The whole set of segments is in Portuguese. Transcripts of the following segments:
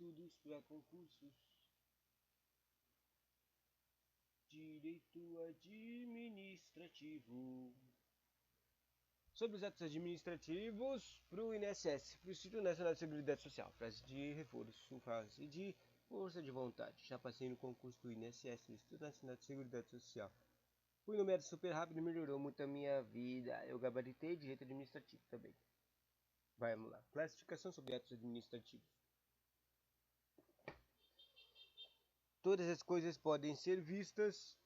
Estudos para concursos. Direito administrativo. Sobre os atos administrativos para o INSS, para o Instituto Nacional de Seguridade Social. Fase de reforço, fase de força de vontade. Já passei no concurso do INSS, do Instituto Nacional de Seguridade Social. Fui no método super rápido e melhorou muito a minha vida. Eu gabaritei direito administrativo também. Vamos lá. Classificação sobre atos administrativos. Todas as coisas podem ser vistas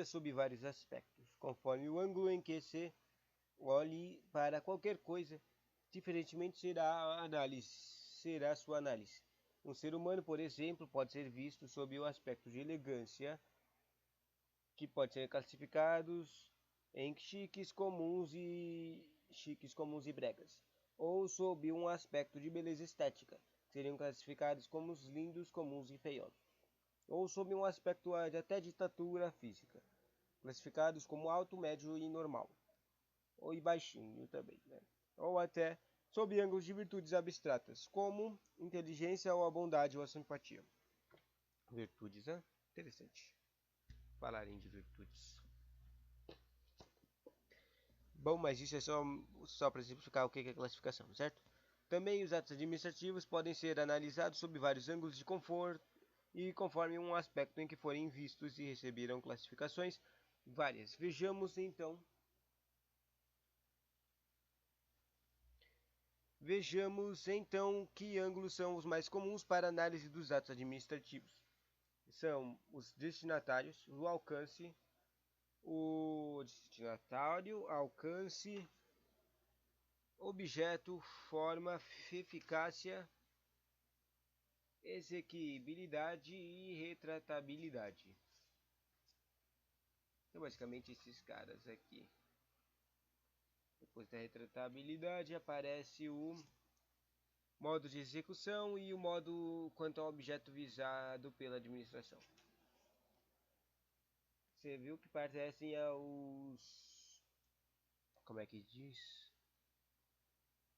sob vários aspectos, conforme o ângulo em que se olhe para qualquer coisa. Diferentemente será sua análise. Um ser humano, por exemplo, pode ser visto sob o aspecto de elegância, que pode ser classificados em chiques, comuns e bregas, ou sob um aspecto de beleza estética, que seriam classificados como os lindos, comuns e feiosos, ou sob um aspecto até de estatura física, classificados como alto, médio e normal, ou e baixinho também, né? Ou até sob ângulos de virtudes abstratas, como inteligência ou a bondade ou a simpatia. Virtudes, né? Interessante falarem de virtudes. Bom, mas isso é só para exemplificar o que é classificação, certo? Também os atos administrativos podem ser analisados sob vários ângulos de conforto e conforme um aspecto em que forem vistos e receberam classificações várias. Vejamos então que ângulos são os mais comuns para análise dos atos administrativos. São os destinatários, alcance, objeto, forma, eficácia, exequibilidade e retratabilidade. Então, basicamente, esses caras aqui. Depois da retratabilidade aparece o modo de execução e o modo quanto ao objeto visado pela administração. Você viu que parecem aos... Como é que diz?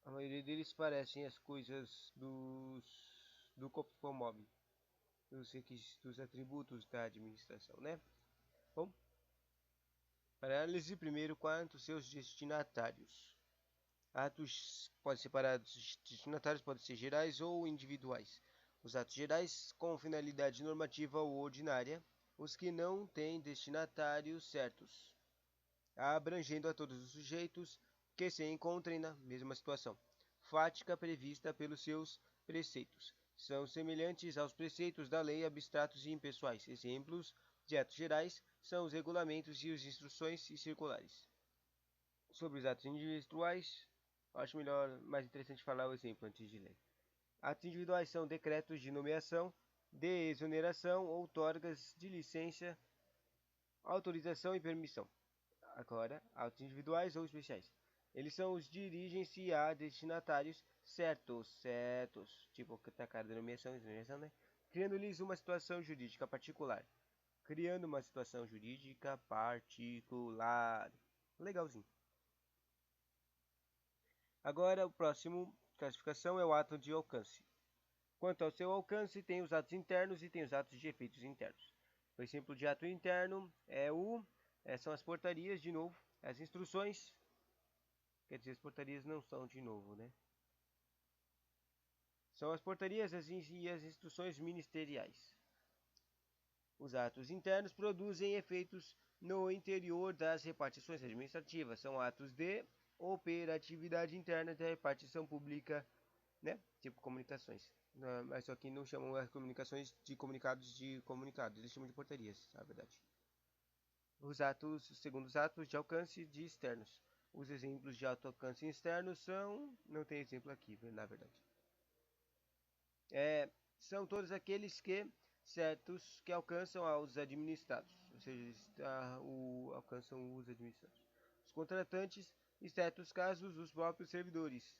A maioria deles parecem as coisas do Coppomob, dos atributos da administração, né? Bom, para análise primeiro quanto seus destinatários. Atos destinatários podem ser gerais ou individuais. Os atos gerais com finalidade normativa ou ordinária, os que não têm destinatários certos, abrangendo a todos os sujeitos que se encontrem na mesma situação fática prevista pelos seus preceitos. São semelhantes aos preceitos da lei, abstratos e impessoais. Exemplos de atos gerais são os regulamentos e as instruções e circulares. Sobre os atos individuais, acho mais interessante falar o exemplo antes de ler. Atos individuais são decretos de nomeação, de exoneração, outorgas de licença, autorização e permissão. Agora, atos individuais ou especiais. Eles dirigem-se a destinatários certos, tipo que cara de nomeação, exoneração, né? Criando-lhes uma situação jurídica particular. Legalzinho. Agora, o próximo classificação é o ato de alcance. Quanto ao seu alcance, tem os atos internos e tem os atos de efeitos internos. O exemplo de ato interno são as portarias, de novo, as instruções. Quer dizer, as portarias não são de novo, né? São as portarias e as instruções ministeriais. Os atos internos produzem efeitos no interior das repartições administrativas. São atos de operatividade interna da repartição pública, né? Tipo comunicações. Mas só que não chamam as comunicações de comunicados, eles chamam de portarias, na verdade. Segundo os atos de alcance de externos. Os exemplos de alcance externo são... Não tem exemplo aqui, na verdade. São todos aqueles que alcançam aos administrados. Ou seja, alcançam os administrados. Os contratantes, em certos casos, os próprios servidores,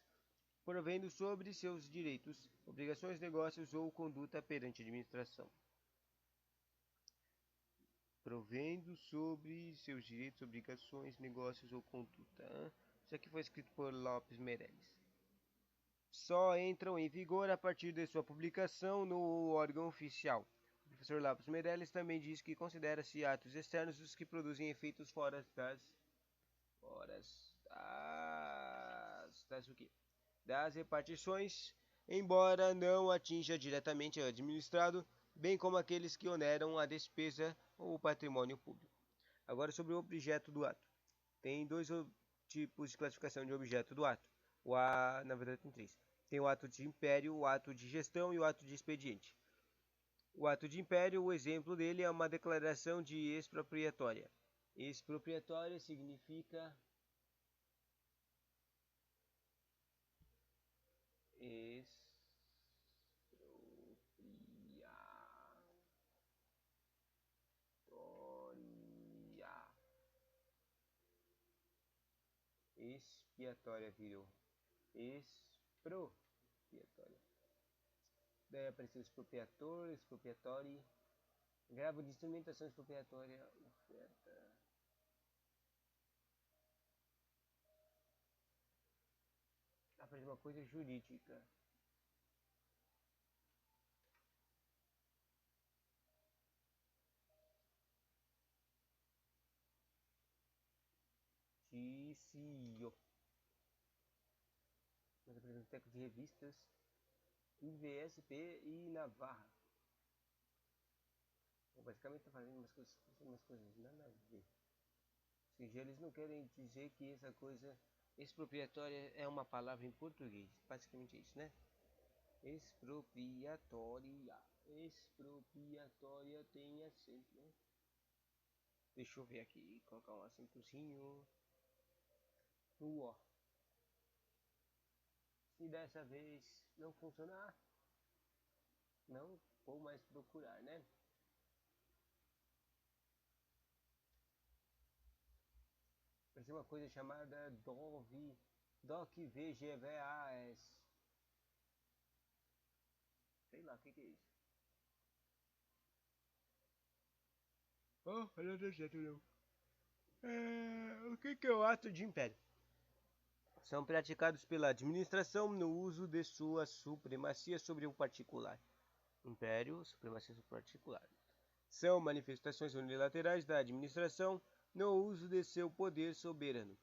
provendo sobre seus direitos, obrigações, negócios ou conduta perante a administração. Provendo sobre seus direitos, obrigações, negócios ou conduta. Isso aqui foi escrito por Lopes Meirelles. Só entram em vigor a partir de sua publicação no órgão oficial. O professor Lopes Meirelles também diz que considera-se atos externos os que produzem efeitos fora das repartições, embora não atinja diretamente o administrado, bem como aqueles que oneram a despesa ou o patrimônio público. Agora sobre o objeto do ato. Tem dois tipos de classificação de objeto do ato. Na verdade tem três. Tem o ato de império, o ato de gestão e o ato de expediente. O ato de império, o exemplo dele é uma declaração de expropriatória. Expropriatória significa expiatória virou expropriatória. Daí apareceu expropriator, expropriatório, gravo de instrumentação expropriatória, oferta. Apareceu uma coisa jurídica. Ticio. Mas apresenta um teco de revistas, IVSP e Navarra. Bom, basicamente tá fazendo umas coisas nada a ver. Ou seja, eles não querem dizer que essa coisa expropriatória é uma palavra em português. Basicamente é isso, né? Expropriatória. Expropriatória tem acento, né? Deixa eu ver aqui, colocar um acentozinho no O. Se dessa vez não funcionar, não vou mais procurar, né? Parece uma coisa chamada DocVGVAS. Sei lá, o que é isso? Oh, não deu certo não. O que é o ato de império? São praticados pela administração no uso de sua supremacia sobre o particular. Império, supremacia sobre o particular. São manifestações unilaterais da administração no uso de seu poder soberano.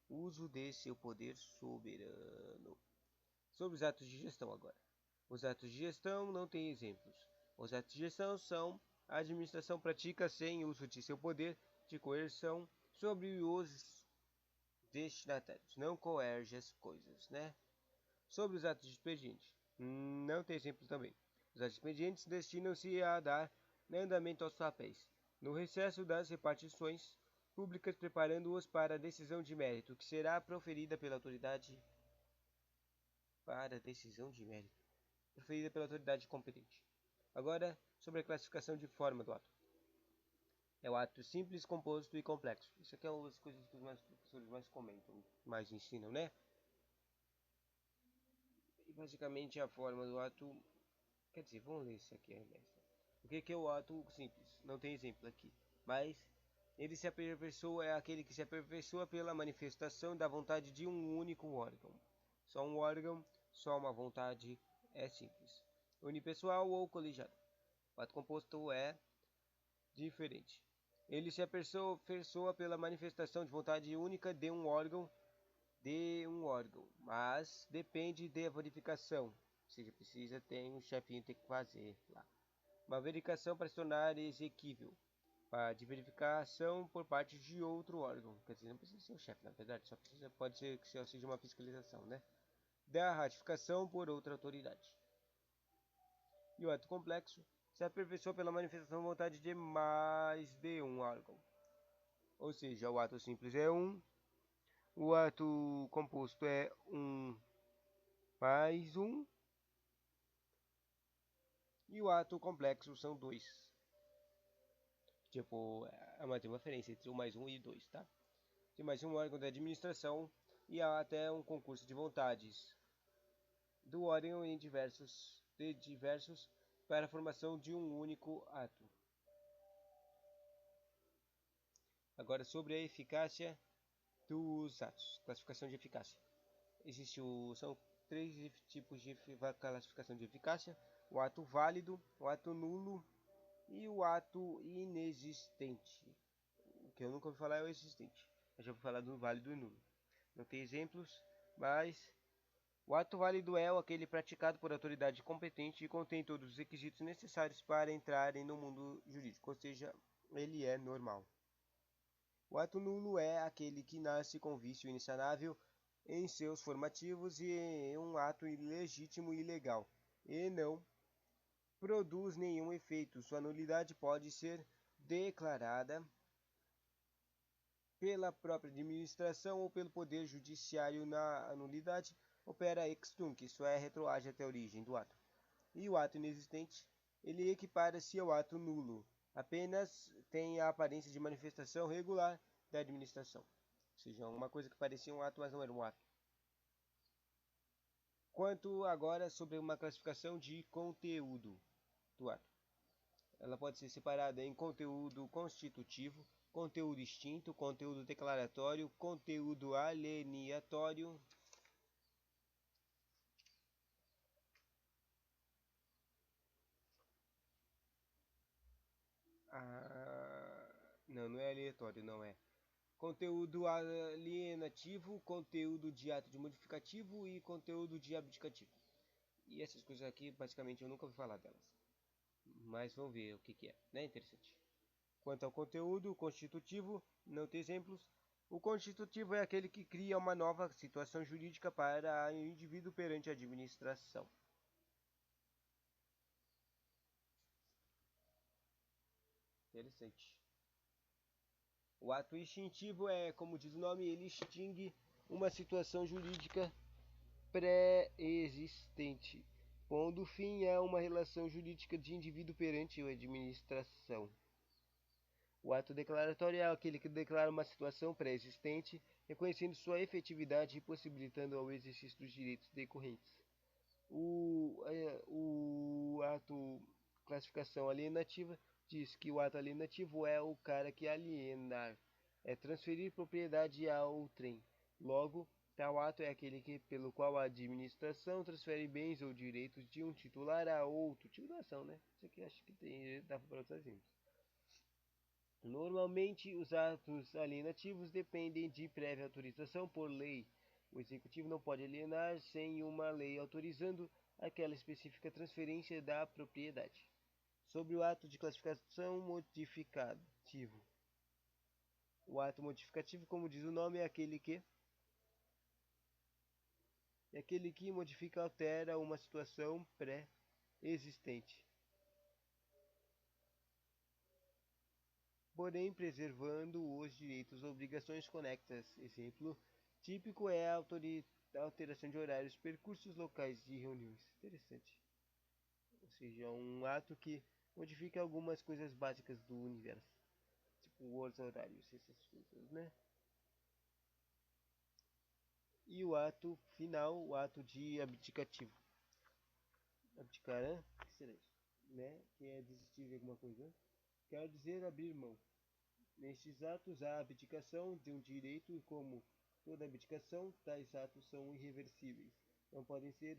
Uso de seu poder soberano. Sobre os atos de gestão agora. Os atos de gestão não têm exemplos. Os atos de gestão são a administração pratica sem uso de seu poder de coerção sobre os destinatários. Não coerge as coisas, né? Sobre os atos de expediente. Não tem exemplo também. Os atos de expedientes destinam-se a dar andamento aos papéis. No recesso das repartições públicas, preparando-os para a decisão de mérito, que será proferida pela autoridade competente. Agora, sobre a classificação de forma do ato. É o ato simples, composto e complexo. Isso aqui é uma das coisas que os professores mais comentam, mais ensinam, né? E basicamente a forma do ato... Quer dizer, vamos ler isso aqui. O que é o ato simples? Não tem exemplo aqui. Mas ele se aperfeiçoa, é aquele que se aperfeiçoa pela manifestação da vontade de um único órgão. Só um órgão, só uma vontade, é simples. Unipessoal ou colegiado. O ato composto é diferente. Ele se aperfeiçoa pela manifestação de vontade única de um órgão, mas depende de verificação. Ou seja, precisa ter um chefinho tem que fazer lá. Uma verificação para se tornar exequível. De verificação por parte de outro órgão. Quer dizer, não precisa ser o chefe, na verdade, pode ser que só seja uma fiscalização, né? Da ratificação por outra autoridade. E o ato complexo se aperfeiçoa pela manifestação de vontade de mais de um órgão. Ou seja, o ato simples é um, o ato composto é um mais um, e o ato complexo são dois. Tipo, tem uma diferença entre o mais um e dois, tá? Tem mais um órgão da administração e há até um concurso de vontades do órgão de diversos para a formação de um único ato. Agora sobre a eficácia dos atos. Classificação de eficácia. São três tipos de classificação de eficácia: o ato válido, o ato nulo e o ato inexistente. O que eu nunca ouvi falar é o existente. Eu já ouvi falar do válido e nulo. Não tem exemplos, mas o ato válido é aquele praticado por autoridade competente e contém todos os requisitos necessários para entrarem no mundo jurídico, ou seja, ele é normal. O ato nulo é aquele que nasce com vício insanável em seus formativos e é um ato ilegítimo e ilegal, e não produz nenhum efeito. Sua nulidade pode ser declarada pela própria administração ou pelo poder judiciário. Na nulidade opera ex tunc, isso é, retroage até a origem do ato. E o ato inexistente, ele equipara-se ao ato nulo, apenas tem a aparência de manifestação regular da administração. Ou seja, uma coisa que parecia um ato, mas não era um ato. Quanto agora sobre uma classificação de conteúdo do ato. Ela pode ser separada em conteúdo constitutivo, conteúdo extinto, conteúdo declaratório, conteúdo alienatório. Não, não é aleatório, não é. Conteúdo alienativo, conteúdo de ato de modificativo e conteúdo de abdicativo. E essas coisas aqui, basicamente, eu nunca ouvi falar delas. Mas vamos ver o que é, né? Interessante. Quanto ao conteúdo constitutivo, não tem exemplos. O constitutivo é aquele que cria uma nova situação jurídica para o indivíduo perante a administração. Interessante. O ato extintivo é, como diz o nome, ele extingue uma situação jurídica pré-existente, pondo fim a uma relação jurídica de indivíduo perante a administração. O ato declaratório é aquele que declara uma situação pré-existente, reconhecendo sua efetividade e possibilitando o exercício dos direitos decorrentes. O ato classificação alienativa diz que o ato alienativo é o cara que alienar, é transferir propriedade a outrem. Logo, tal ato é aquele pelo qual a administração transfere bens ou direitos de um titular a outro. Titulação, né? Isso aqui acho que dá para outros exemplos. Normalmente, os atos alienativos dependem de prévia autorização por lei. O executivo não pode alienar sem uma lei autorizando aquela específica transferência da propriedade. Sobre o ato de classificação modificativo. O ato modificativo, como diz o nome, é aquele que modifica ou altera uma situação pré-existente, porém preservando os direitos ou obrigações conectas. Exemplo típico é a alteração de horários, percursos locais de reuniões. Interessante. Ou seja, um ato que modifica algumas coisas básicas do universo, tipo os horários, essas coisas, né? E o ato final, o ato de abdicativo. Abdicar, né? O que será isso? Né? Que é desistir de alguma coisa. Quer dizer abrir mão. Nestes atos, há abdicação de um direito e, como toda abdicação, tais atos são irreversíveis. Não podem ser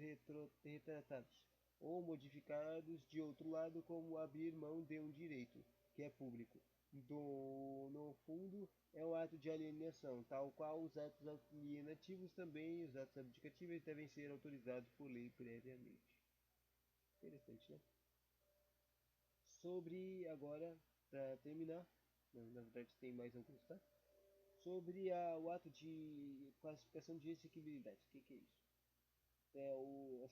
retratados ou modificados de outro lado, como abrir mão de um direito, que é público. No fundo, é um ato de alienação, tal qual os atos alienativos também, os atos abdicativos devem ser autorizados por lei previamente. Interessante, né? Sobre, agora, para terminar, na verdade tem mais alguns, tá? Sobre o ato de classificação de exequibilidade. O que é isso?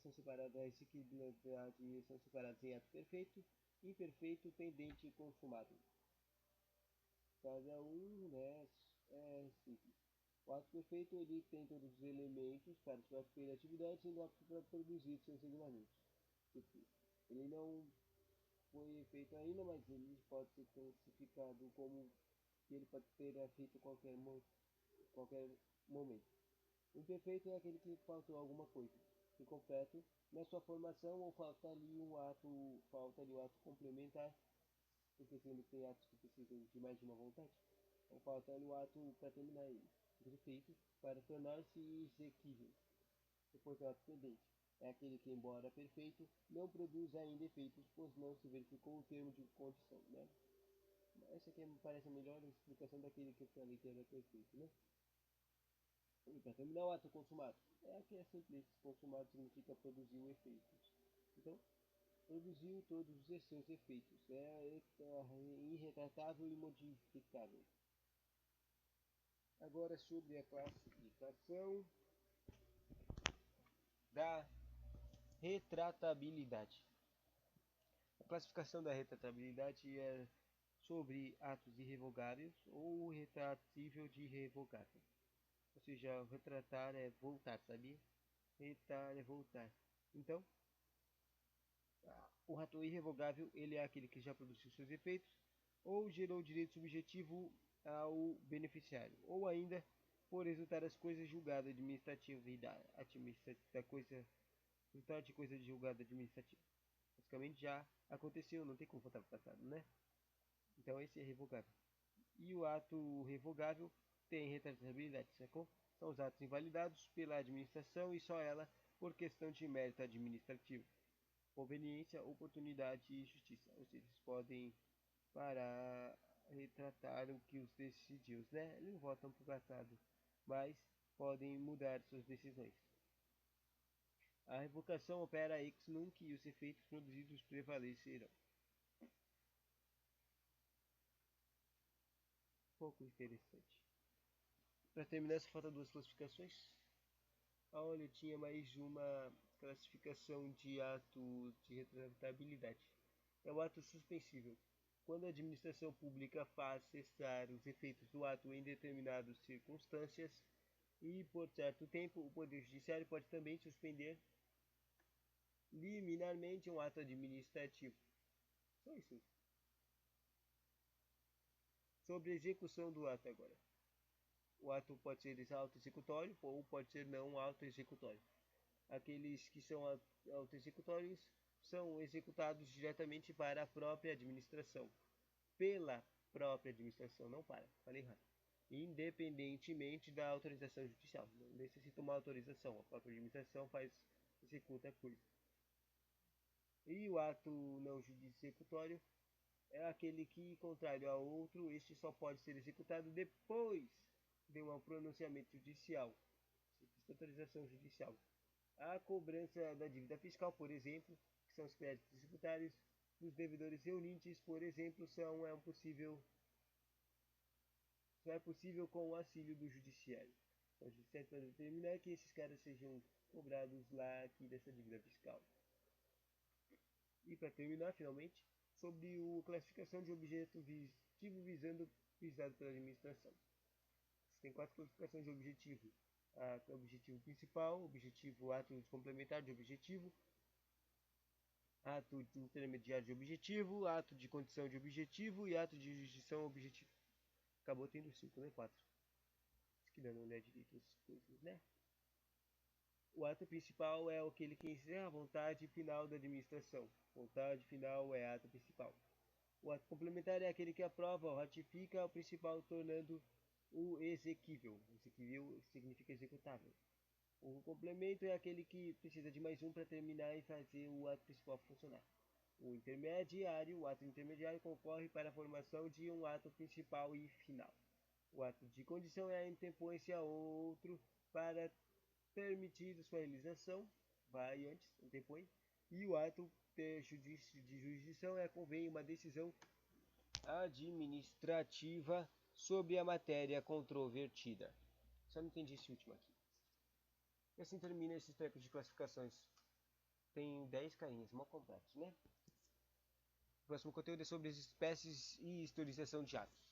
São separadas a exequibilidade, são separadas em ato perfeito, imperfeito, pendente e consumado. Cada um, né, é simples. O ato perfeito ele tem todos os elementos para sua operatividade, sendo apto para produzir seus regulamentos. Tipo, ele não foi feito ainda, mas ele pode ser classificado como que ele pode ter feito qualquer momento. O imperfeito é aquele que faltou alguma coisa. Incompleto na sua formação ou falta ali o ato complementar, porque sendo que tem atos que precisam de mais de uma vontade. Então falta ali o ato para terminar ele. efeito para tornar-se exequível. Depois o ato pendente é aquele que, embora perfeito, não produz ainda efeitos, pois não se verificou o termo de condição, né? Essa aqui me parece a melhor explicação daquele que eu falei que era perfeito, né? E para terminar, o ato consumado é aquele é simples. Consumado significa produzir o efeito. Então, produziu todos os seus efeitos. É irretratável e modificável. Agora sobre a classificação da retratabilidade. A classificação da retratabilidade é sobre atos irrevogáveis ou retratível de irrevogável. Ou seja, retratar é voltar, sabia? Retar é voltar. Então, o ato irrevogável ele é aquele que já produziu seus efeitos ou gerou direito subjetivo ao beneficiário, ou ainda por resultar das coisas julgadas administrativa da coisa resultado de coisa julgada administrativa. Basicamente já aconteceu, não tem como voltar para o passado, né? Então esse é revogável. E o ato revogável tem retratabilidade, sacou? São os atos invalidados pela administração e só ela por questão de mérito administrativo, conveniência, oportunidade e justiça. Ou seja, eles podem para retratar o que os decidiu, né? Eles não voltam para o passado, mas podem mudar suas decisões. A revocação opera ex nunc e os efeitos produzidos prevalecerão. Pouco interessante. Para terminar, só falta duas classificações. Olha, tinha mais uma classificação de ato de retratabilidade. É o ato suspensível. Quando a administração pública faz cessar os efeitos do ato em determinadas circunstâncias e por certo tempo, o Poder Judiciário pode também suspender liminarmente um ato administrativo. Só isso. Sobre a execução do ato agora. O ato pode ser auto-executório ou pode ser não auto-executório. Aqueles que são auto-executórios são executados diretamente para a própria administração. Pela própria administração, não para, falei errado. Independentemente da autorização judicial. Não necessita uma autorização, a própria administração executa a coisa. E o ato não executório é aquele que, contrário a outro, este só pode ser executado depois de um pronunciamento judicial, autorização judicial. A cobrança da dívida fiscal, por exemplo, que são os créditos tributários, dos devedores reunientes, por exemplo, só é possível com o auxílio do judiciário. Então, o judiciário pode determinar que esses caras sejam cobrados lá aqui dessa dívida fiscal. E para terminar, finalmente, sobre a classificação de objeto visado pela administração. Tem quatro classificações de objetivo. Objetivo principal, objetivo ato complementar de objetivo, ato de intermediário de objetivo, ato de condição de objetivo e ato de jurisdição objetivo. Acabou tendo 5, né? 4. Que dando uma olhada direito as coisas, né? O ato principal é aquele que encerra a vontade final da administração. Vontade final é ato principal. O ato complementar é aquele que aprova ou ratifica o principal, tornando o exequível. Exequível significa executável. O complemento é aquele que precisa de mais um para terminar e fazer o ato principal funcionar. O ato intermediário concorre para a formação de um ato principal e final. O ato de condição é a interpõe-se a outro para permitir sua realização, vai antes, interpõe. E o ato de jurisdição é convém uma decisão administrativa sobre a matéria controvertida. Só não entendi esse último aqui. E assim termina esses trecos de classificações. Tem 10 carinhas, mal completos, né? O próximo conteúdo é sobre as espécies e historização de atos.